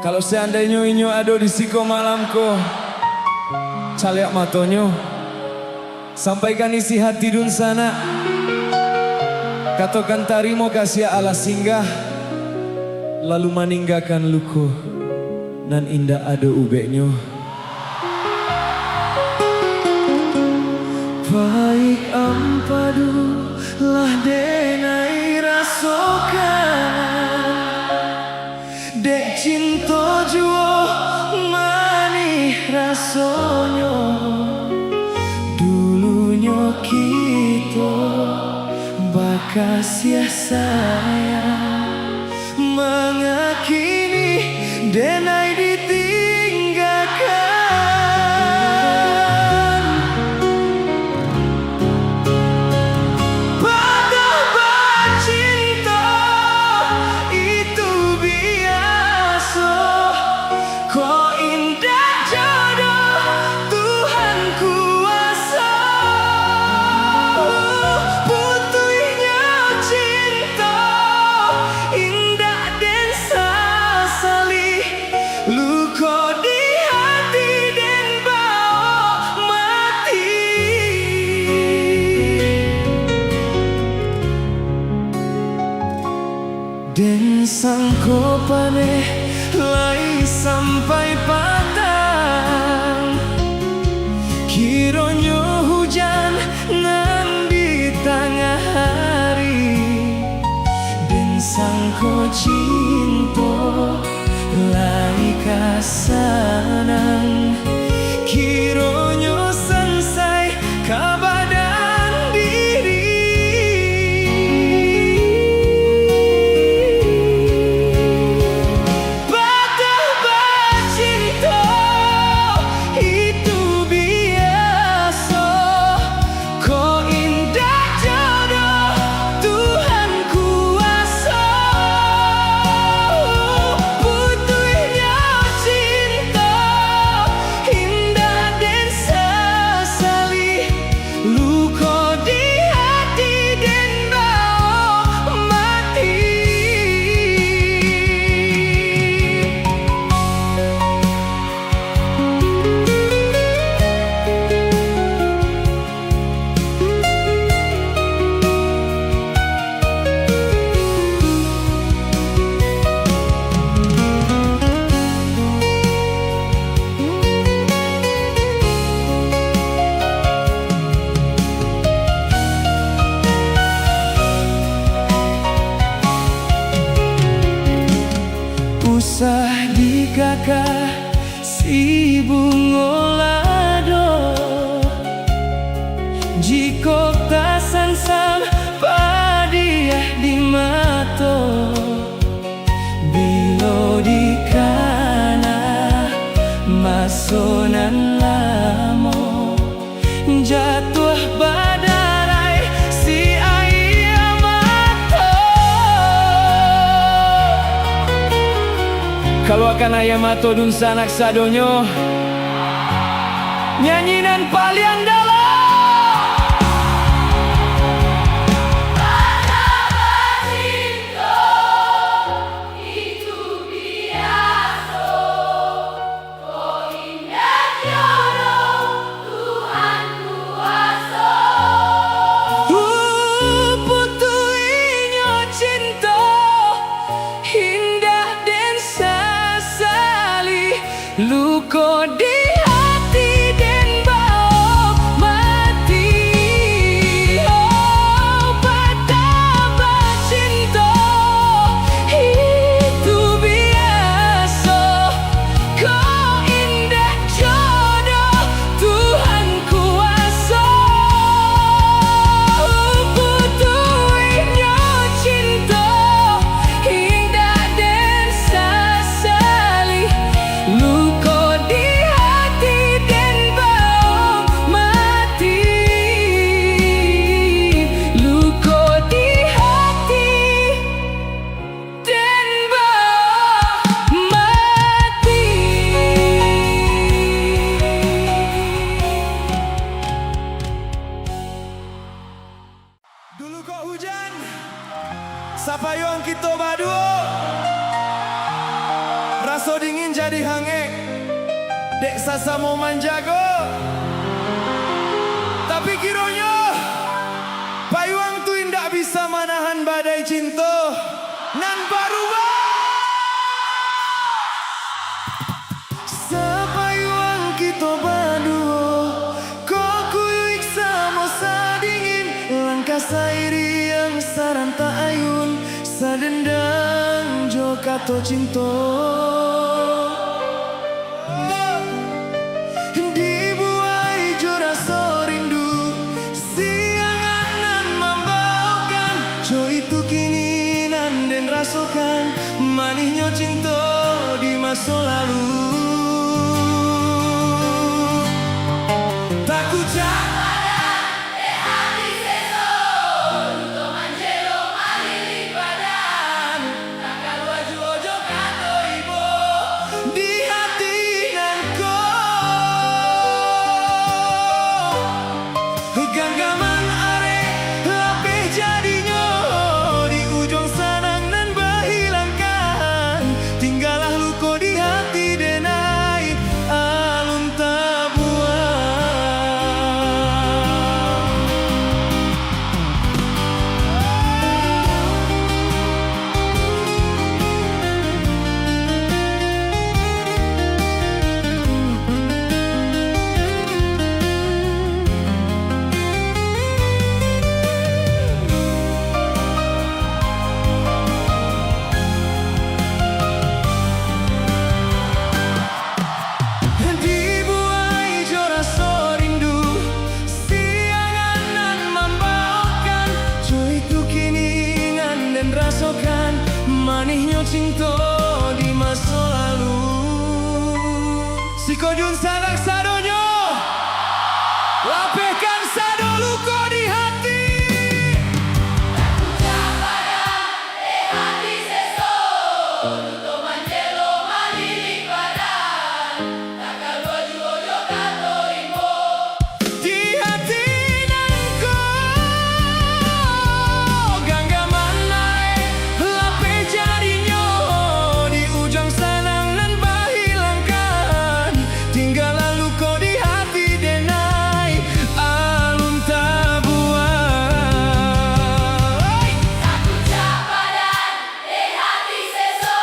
Kalau seandainya inyo ada di siko malamku, caliak matonyo, sampaikan isi hati dun sana. Katakan tarimo kasih ala singgah, lalu meninggalkan luku, nan indah ada ubeknyo. Baik ampadu lah denai rasokan, dek cinta juo manih rasonyo. Dulunya kita bakas ya sayang, mengakini denai ditinggalkan. Patah bercinta itu biasa, kok indah jodoh Tuhan kuasa. Putuhnya cinta indah dan sasali, luka di hati dan bawa mati. Dan sangko paneh lai sampai patang, kiranya hujan nan di tengah hari. Dan sangko cinta lai kasanang, kiranya selesai kabadan diri. Patah bercinta itu biasa, kok indah jodoh Tuhan kuasa. Putuhnya cinta indah dan sesali, luka di hati dan bawa mati. Usah dikakak si bungolado, jika tak sansam padiah di mato. Bilo di kana masonan lamo, jatuh badarai si ayam mato. Kalau akan ayam mato dun sanak sadonyo, nyanyinan paling dalam. Putuhnya cinta indah dan sesali, luka di hati dan bawa hangek dek sasa mau manjago. Tapi kironyo payuang tu indak bisa manahan badai cinta nan baruba. Sapayuang kita baduo kok kuyuk sama sadingin langkah sairi yang saranta ayun sadendang jo kato cinta. Dibuai jo rasa rindu siangan nan membawakan jo itu keinginan dan rasakan manisnya cinta di masa lalu. Tak ucap genggaman are lapeh jadinya di ujung sanang nan berhilangkan tinggallah luka di hati denai alun tabuan. Manisnya cinta di masa lalu. Si kodun sanak sadonyo lapehkan sado luka di hati. Hati seso untuk manjelo malilik badan takkan baju ojo kato imo Di hati nangko ganggaman nae lapeh jadinya di ujung sanang nan bahilangkan tinggallah luka di hati denai alun tabuan. Satu capadan hati seso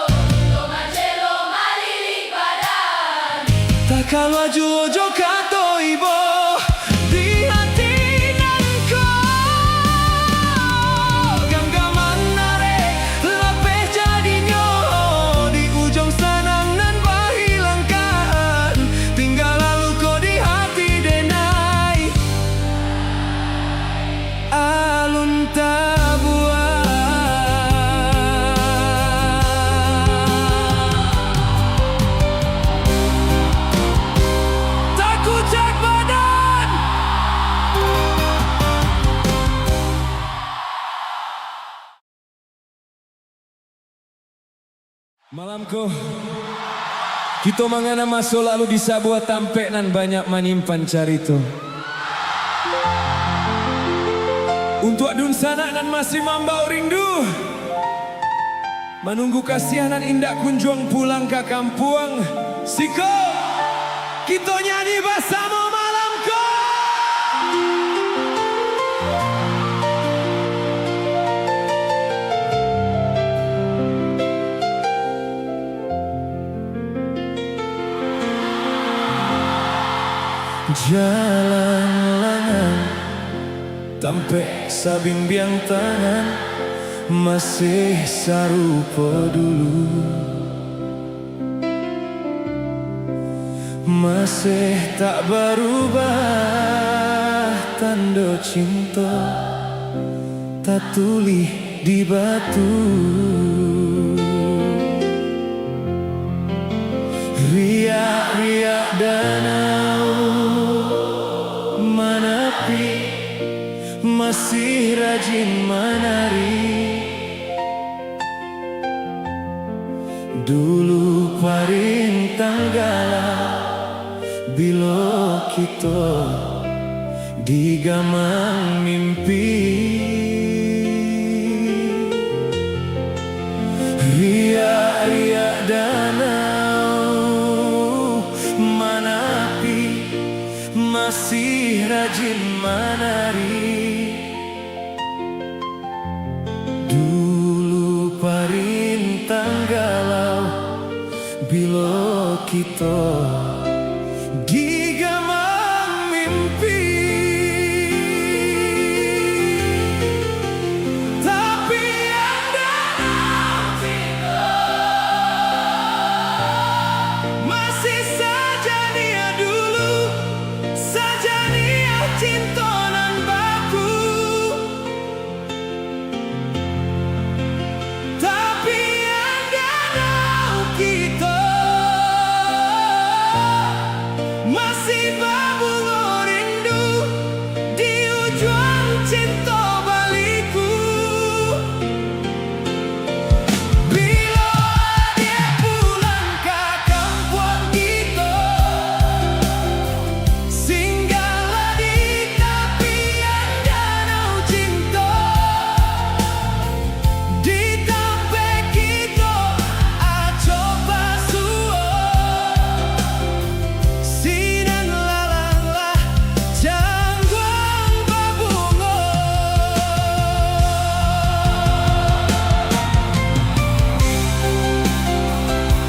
untuk manjelo malilik badan Takkan maju ojo kato ibo di hati nangko ganggaman nare lapeh jadinya di ujung sanang nan bahilangkan tinggallah luka di hati denai alun tabuan. Takut cek badan. Malamku kita mangana masa lalu di sebuah tampek nan banyak menyimpan carito. Untuk adun sana nan masih mambau rindu menunggu kasihanan indak kunjung pulang ke kampung. Siko kita nyanyi bersama malamku. Jalan lengan tampek sabimbiang tangan masih sarupa dulu, masih tak berubah tanda cinta tak tulis di batu. Riak-riak danau menepi masih rajin menari. Dulu parintang galak bila kita digamang mimpi. Riak-riak danau manari. Dulu parintang galau bilo kita digamang mimpi. Tapi ada masih saja dia dulu, saja dia cinta nan baku. Tapi ada kita masih berbunga rindu di ujung cinta baliku. Bila dia pulang ke kampung kita, singgahlah di tepian danau cinta. Di tempat kita coba sinan lalanglah jangguang berbunga.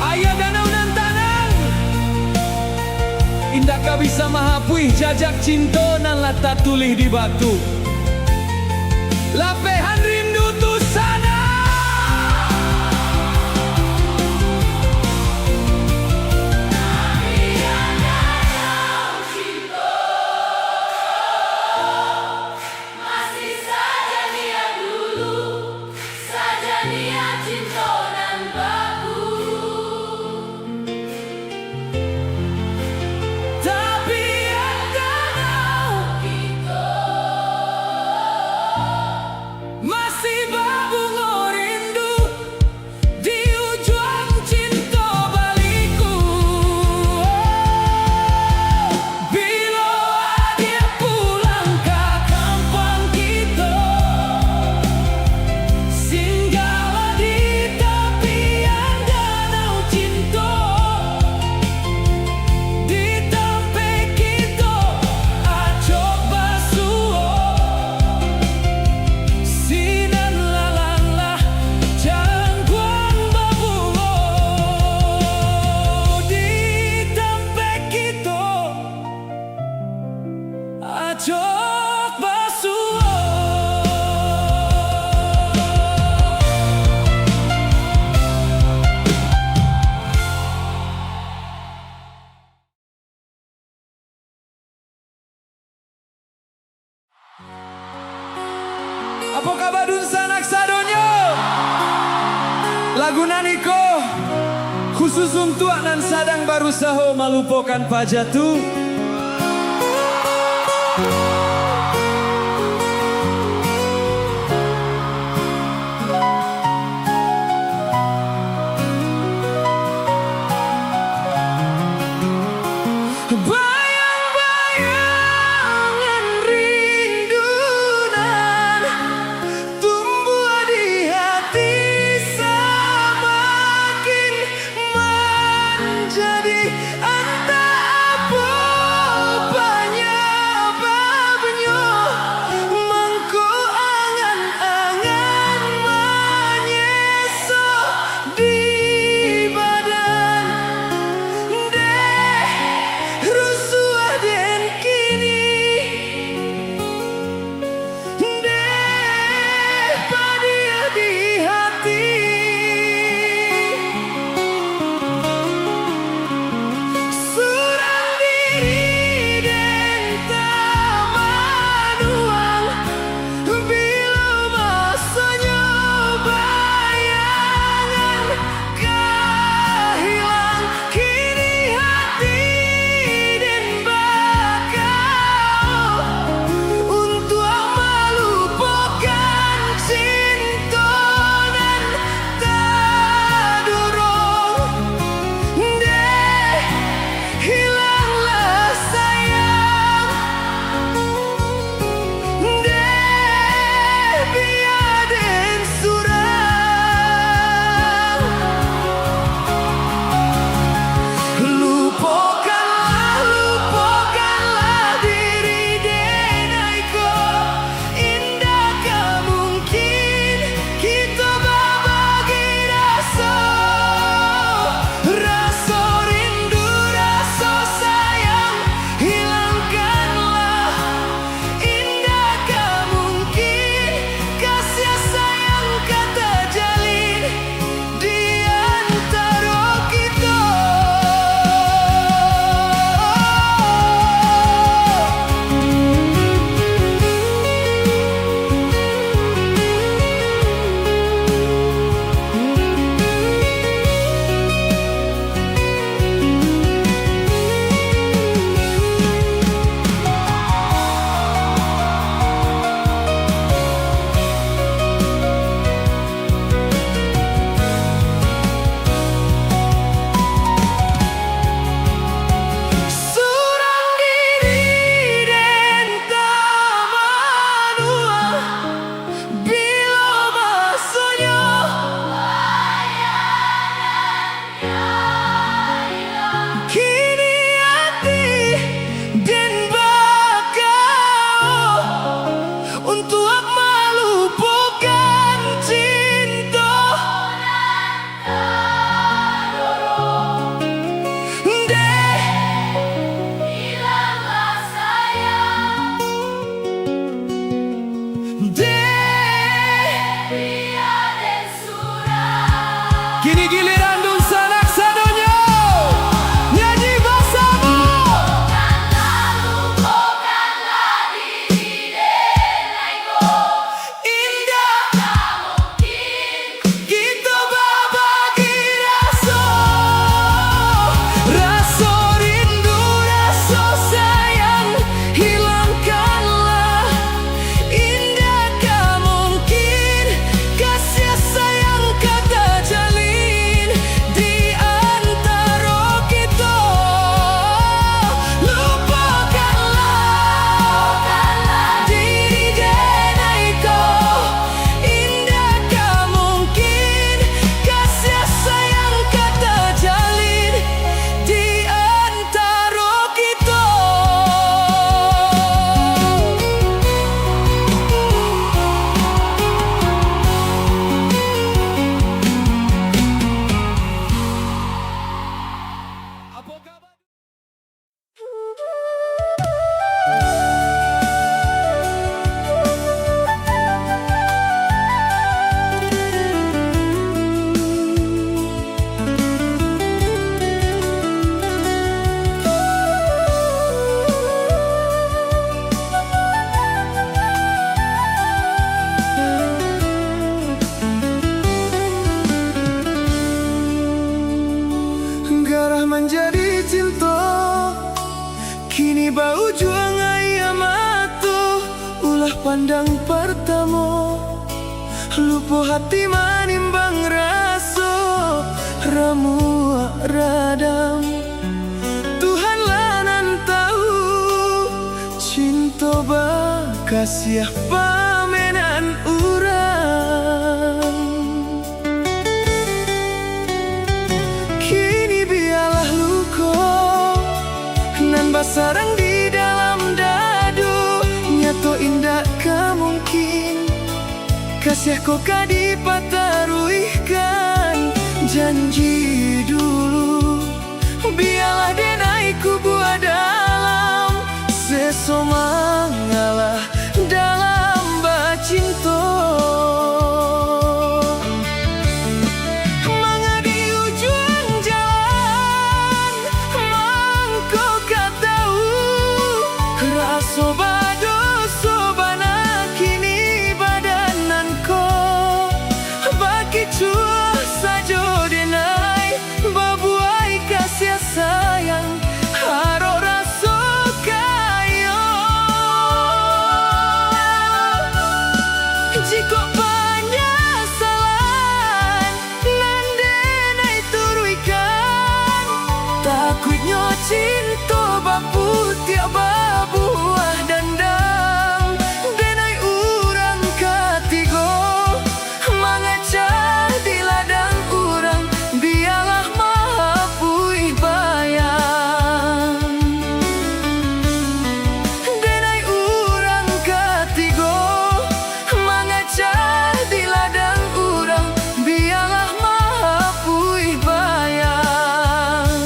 Ayah danau nan tanang, indah kau bisa mahapui jajak cinta nan lata tulih di batu. Lapehan rindu tu sana. Masih saja dia dulu, saja dia cinta nan baku. Tapi ada Kita masih berbunga rindu di ujung cinta baliku. Bila dia pulang ke kampung kita, singgahlah di tepian danau cinta. Di tempat kita coba sinan lalanglah jangguang berbunga. Di tempat kita coba apa kabar dun sanak sadonyo? Lagu naniko khusus untuk nan sadang barusaha melupakan pajatu. Bayang-bayangan rindu nan tumbuh di hati semakin menjadi entah apa Kini giliran dun sanak sadonyo nyanyi bersama. Lupakanlah diri denaiku. Indah Tak mungkin kita berbagi rasa, rasa rindu, rasa sayang, hilangkanlah. Indah tak mungkin kasih sayang kata jalin di antara kita. Lupakanlah diri denaiku. Indah tak mungkin kasih sayang kata jalin di antara kita. Apa kabar? Garah menjadi cinta, kini bau juang ayam atuh. Ulah pandang pertama, lupa hati manimbang rasa. Ramu radam, Tuhanlah nan tahu. Cinta bakasih pamenan urang. Kini biarlah luka nan basarang di dalam dadu. Nyato indah kemungkin kasih kau dipataruihkan. Janji dulu biarlah denaiku buat dalam. Sesoma ngalah dalam bacinta. Sobado sobana kini badanan ko. Bagi cua sajo denai babuai kasih sayang haro raso kayo. Jika penyesalan nan denai turuikan, takutnya cinta bapu tiap buah dandang. Denai urang katigo mangacah di ladang urang. Biarlah maha puih bayang. Denai urang katigo mangacah di ladang urang. Biarlah maha puih bayang.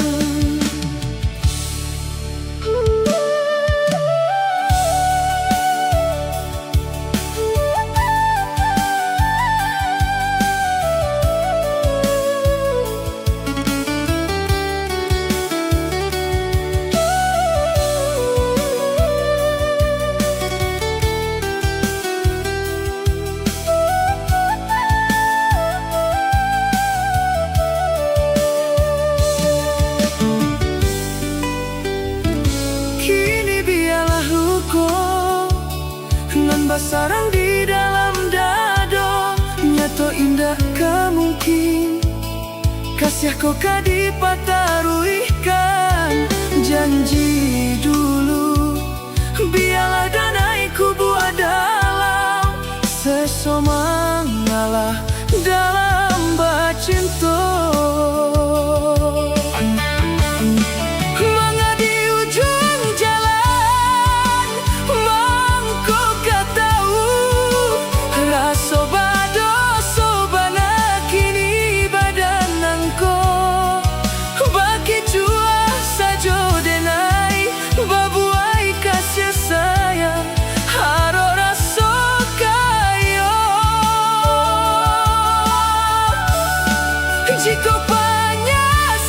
Kini biarlah luka nan basarang di dalam dado. Nyato indah kemungkin kasih kau dipataruihkan. Janji dulu biarlah danaiku buat dalam. Sesoma ngalah dalam bacinta. Sobado sobana kini badanan ko. Bagi Jika penyesalan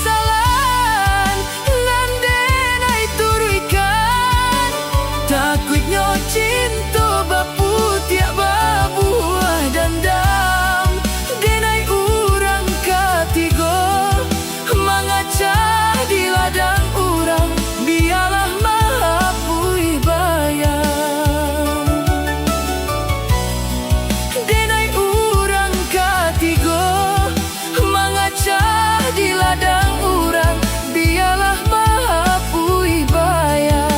Nandenai turuikan Takutnya cinta bapu tiap babuah dendam Denai urang ketiga Mengacah di ladang urang Biarlah mahapui bayang Denai urang ketiga Mengacah di ladang urang Biarlah mahapui bayang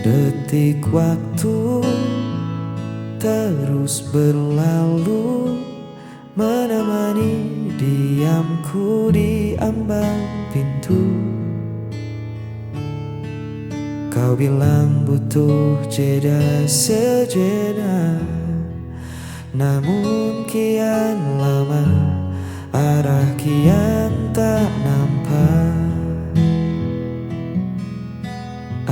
Detik waktu terus berlalu Menemani diamku di ambang pintu Kau bilang butuh jeda sejenak Namun kian lama arah kian tak nampak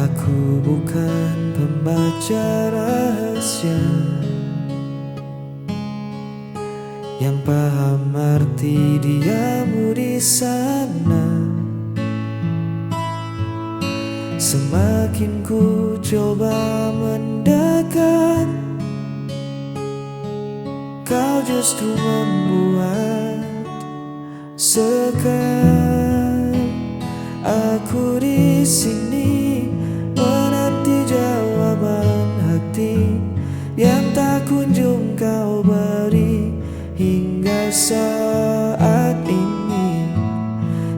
Aku bukan pembaca rahasia Yang paham arti diamu di sana Semakin ku coba mendekat Kau justru membuat segan Aku di sini menanti jawaban hati Yang tak kunjung kau beri hingga saat ini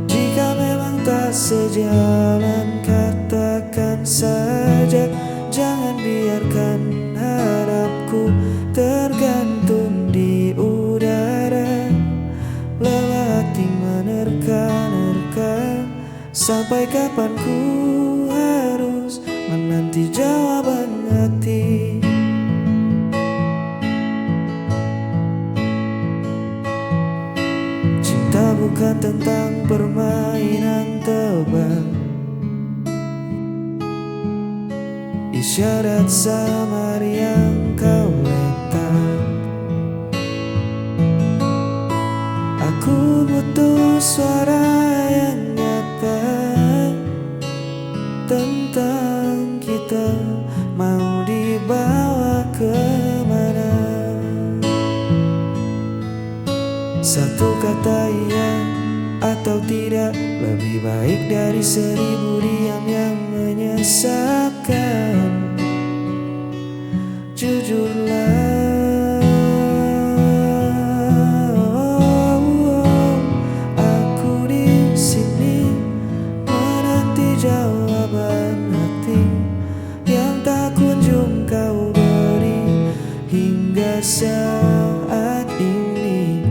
Jika memang tak sejalan katakan saja Jangan biarkan harapku tergantung di udara Lelah hati menerka-nerka Sampai kapan ku harus menanti jawaban hati Cinta bukan tentang permainan tebak Isyarat samar yang kau letak Aku butuh suara yang nyata Tentang kita mau dibawa kemana Satu kata iya atau tidak Lebih baik dari 1000 diam yang menyesatkan Jujurlah Aku di sini menanti jawaban hati Yang tak kunjung kau beri hingga saat ini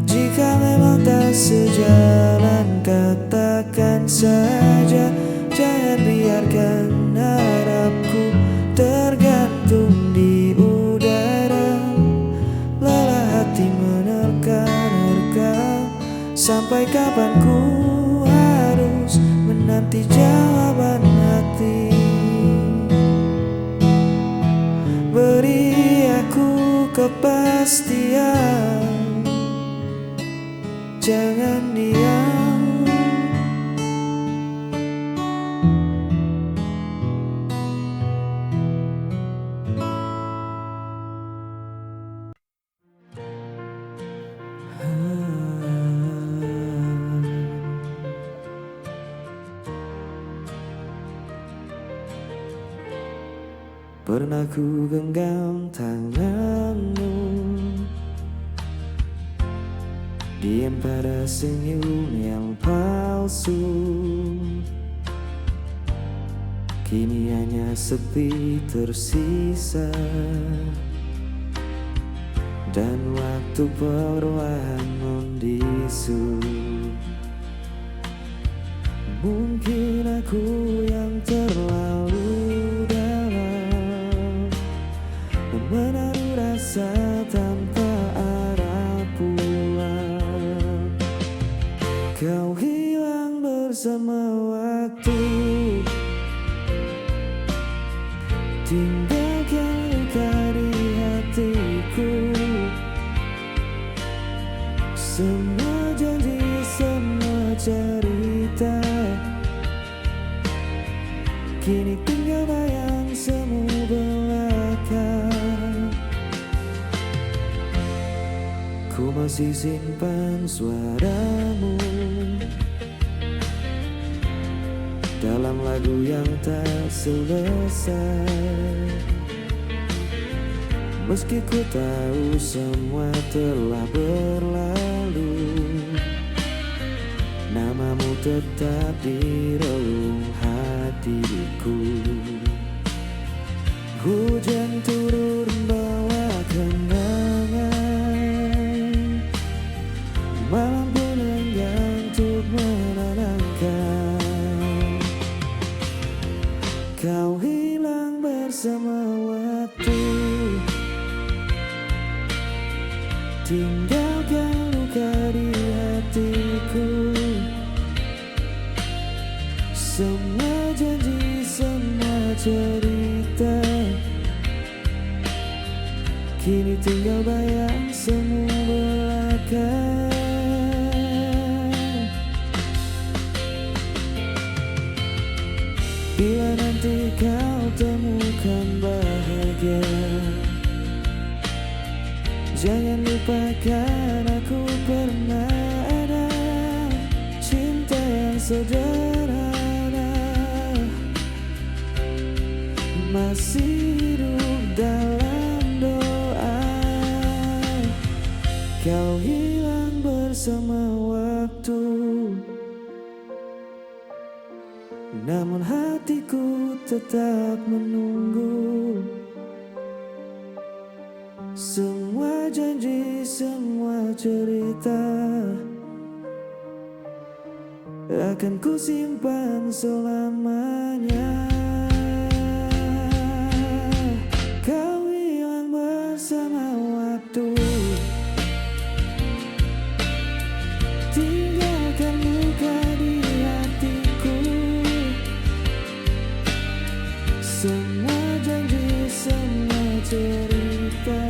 Jika memang tak sejalan katakan saja Jangan biarkan harapku tergantung di udara Lelah hati menerka-nerka Sampai kapan ku harus menanti jawaban hati Beri aku kepastian Jangan diam Pernah ku genggam tanganmu Diam pada senyum yang palsu Kini hanya sepi tersisa Dan waktu perlahan Mungkin aku yang terlalu dalam menaruh rasa tanpa arah pulang. Kau hilang bersama waktu, tinggalkan luka di hatiku. Semua janji, semua cerita, kini tinggal bayang semu belaka. Ku masih simpan suaramu dalam lagu yang tak selesai. Meski ku tahu semua telah berlalu, namamu tetap di relung hatiku. Hujan turun bawa kenangan, malam pun enggan untuk menenangkan. Kau hilang bersama waktu, tinggalkan luka di hatiku. Semua janji, semua cerita, kini tinggal bayang semu belaka. Bila nanti kau temukan bahagia, jangan lupakan aku pernah ada cinta yang sederhana, masih hidup dalam doa. Kau hilang bersama waktu, namun hatiku tetap menunggu. Semua janji, semua cerita akan ku simpan selamanya. Kau hilang bersama waktu, tinggalkan luka di hatiku. Semua janji, semua cerita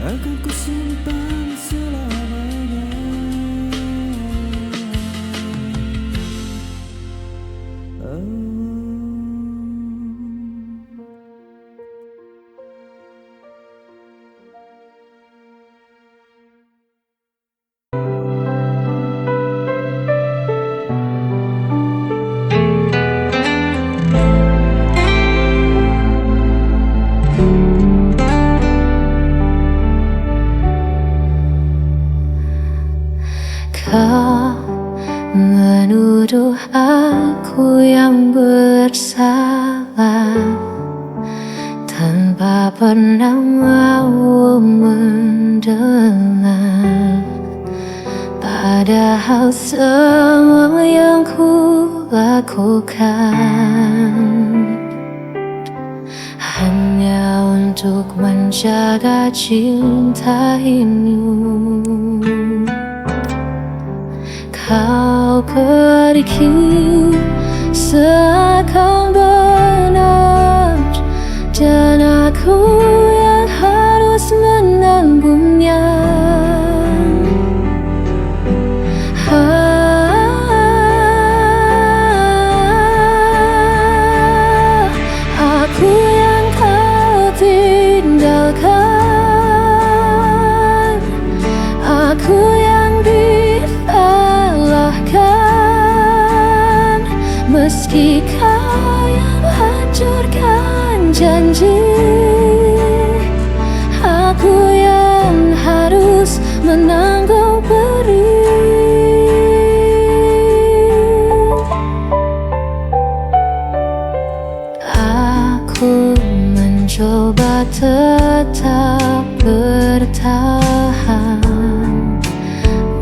akan ku simpan selamanya. Kau menuduh aku yang bersalah tanpa pernah mau mendengar. Padahal semua yang ku lakukan hanya untuk menjaga cinta ini. Kau pergi seakan benar, dan aku yang harus menanggungnya. Aku yang kau tinggalkan, aku yang disalahkan. Meski kau yang hancurkan janji, aku yang harus menanggung perih. Aku mencoba tetap bertahan,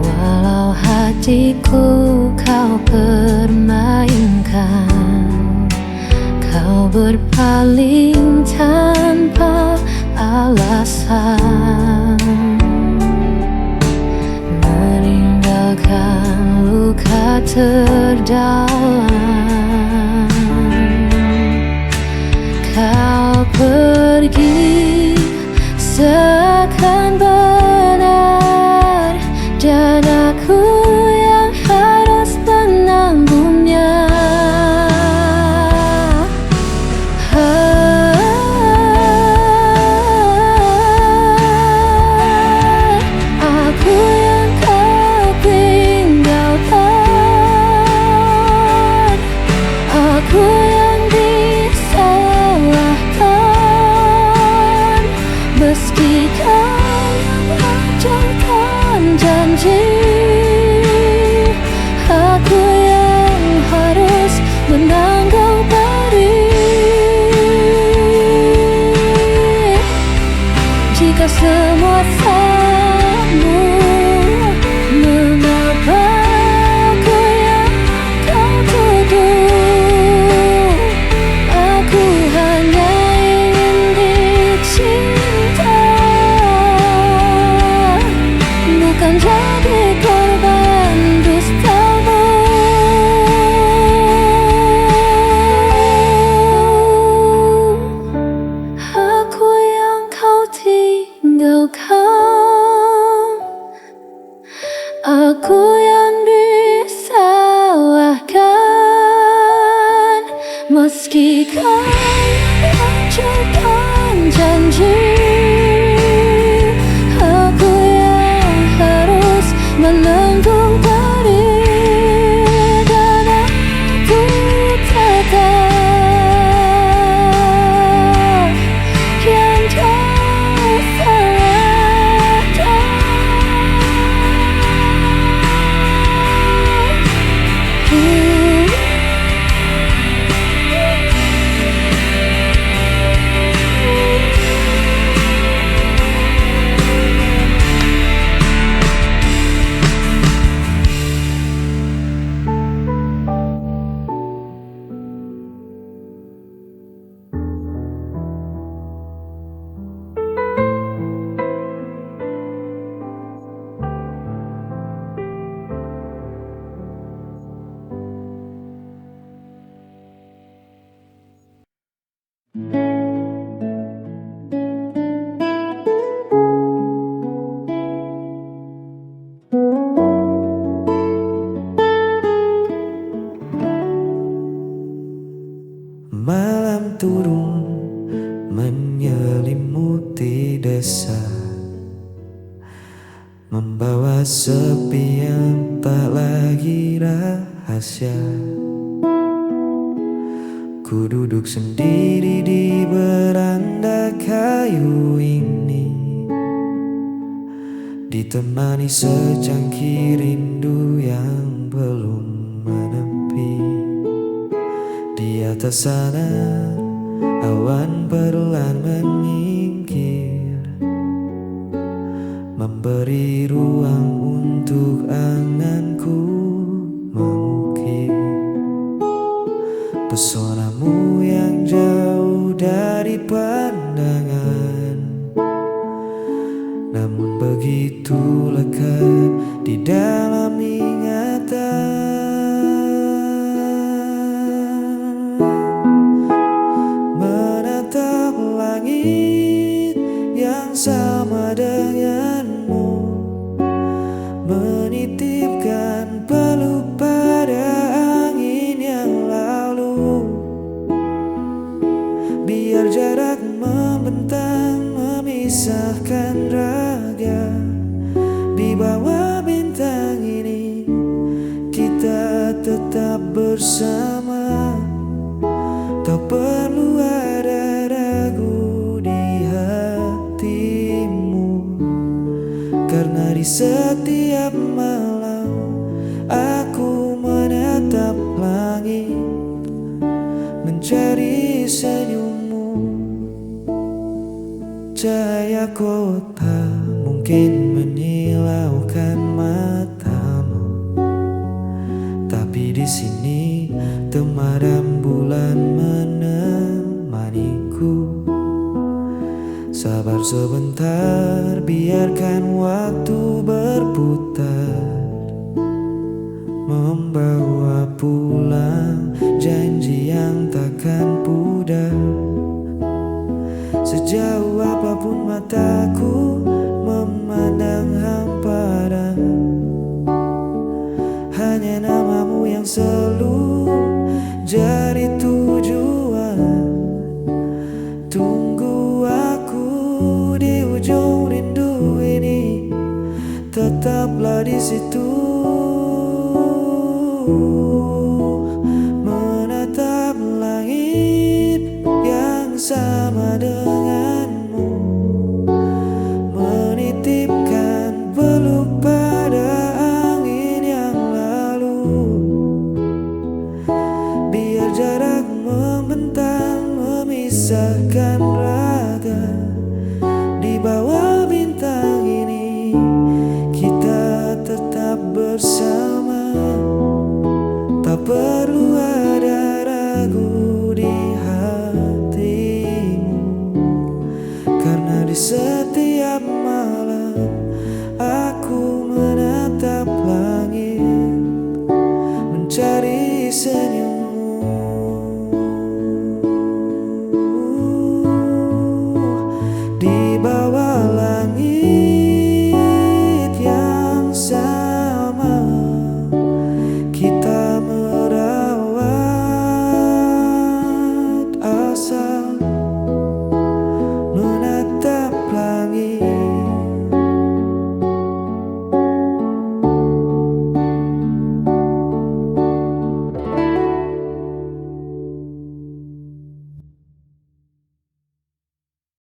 walau hatiku permainkan. Kau berpaling tanpa alasan, meninggalkan luka terdalam. Kau pergi seakan benar, dan aku yang harus menanggungnya. Aku yang kau tinggalkan, aku yang disalahkan, meski kau yang hancurkan janji. Aku yang harus menanggung perih. Jika semua sambung, mengapa aku yang kau tuduh? Aku hanya ingin dicinta, bukan jadi korban dustamu. Aku yang kau tinggalkan, aku yang disalahkan, meski kau yang hancurkan janji. Aku yang harus menanggung perih, dan aku tetap yang kau salahkan. Malam turun menyelimuti desa, membawa sepi yang tak lagi rahasia. Ku duduk sendiri di beranda kayu ini, ditemani secangkir rindu yang belum menepi. Di atas sana awan perlahan menyingkir, memberi ruang untuk anganku mengukir. Pesonamu yang jauh dari pandangan, namun begitu lekat di dalam ingatan. Menatap langit yang sama denganmu, menitipkan peluk pada angin yang lalu. Biar jarak membentang memisahkan raga, di bawah bintang ini kita tetap bersama. Tak perlu ada ragu di hatimu, karena di setiap malam aku menatap langit, mencari senyummu. Cahaya kota mungkin menyilaukan matamu, tapi sini temadam bulan menemaniku. Sabar sebentar, biarkan waktu berputar, membawa pulang janji yang takkan pudar. Sejauh apapun mataku memandang hamparan, hanya namamu yang selalu jadi tujuan. Tunggu aku di ujung rindu ini, tetaplah di situ, menatap langit yang sama denganmu, menitipkan peluk pada angin yang lalu. Biar jarak membentang memisahkan raga, di bawah bintang ini kita tetap bersama. Tak perlu ada ragu di hatimu, karena di setiap malam